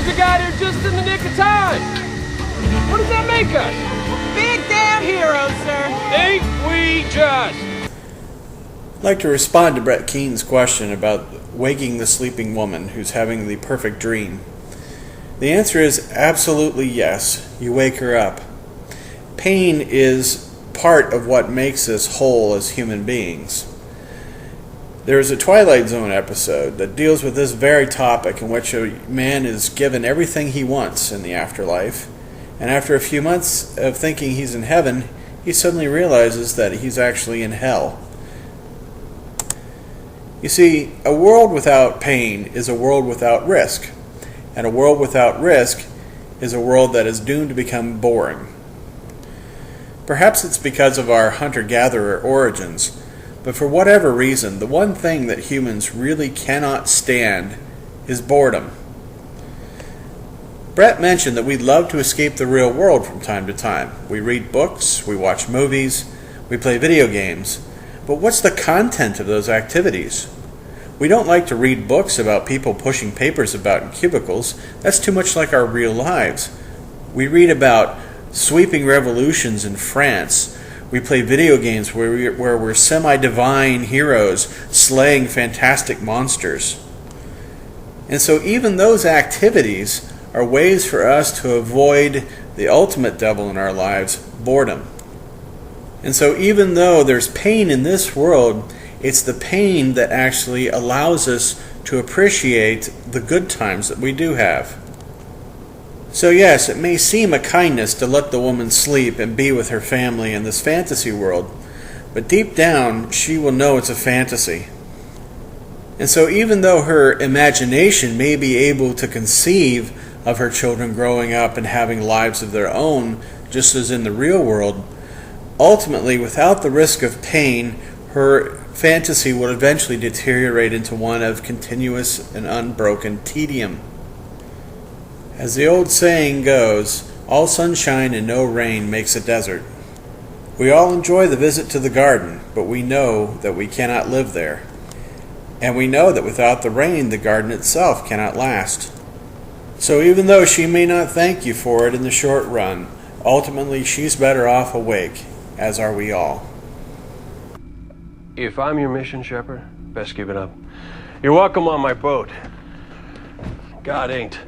we got here just in the nick of time. What does that make us? Big damn heroes, sir. Ain't we just? I'd like to respond to Brett Keene's question about waking the sleeping woman who's having the perfect dream. The answer is absolutely yes. You wake her up. Pain is part of what makes us whole as human beings. There is a Twilight Zone episode that deals with this very topic, in which a man is given everything he wants in the afterlife, and after a few months of thinking he's in heaven, he suddenly realizes that he's actually in hell. You see, a world without pain is a world without risk, and a world without risk is a world that is doomed to become boring. Perhaps it's because of our hunter-gatherer origins, but for whatever reason, the one thing that humans really cannot stand is boredom. Brett mentioned that we love to escape the real world from time to time. We read books, we watch movies, we play video games. But what's the content of those activities? We don't like to read books about people pushing papers about in cubicles. That's too much like our real lives. We read about sweeping revolutions in France. We play video games where we're semi-divine heroes slaying fantastic monsters. And so even those activities are ways for us to avoid the ultimate devil in our lives, boredom. And so even though there's pain in this world, it's the pain that actually allows us to appreciate the good times that we do have. So yes, it may seem a kindness to let the woman sleep and be with her family in this fantasy world, but deep down, she will know it's a fantasy. And so even though her imagination may be able to conceive of her children growing up and having lives of their own, just as in the real world, ultimately, without the risk of pain, her fantasy will eventually deteriorate into one of continuous and unbroken tedium. As the old saying goes, all sunshine and no rain makes a desert. We all enjoy the visit to the garden, but we know that we cannot live there. And we know that without the rain, the garden itself cannot last. So even though she may not thank you for it in the short run, ultimately she's better off awake, as are we all. If I'm your mission, Shepard, best give it up. You're welcome on my boat. God ain't.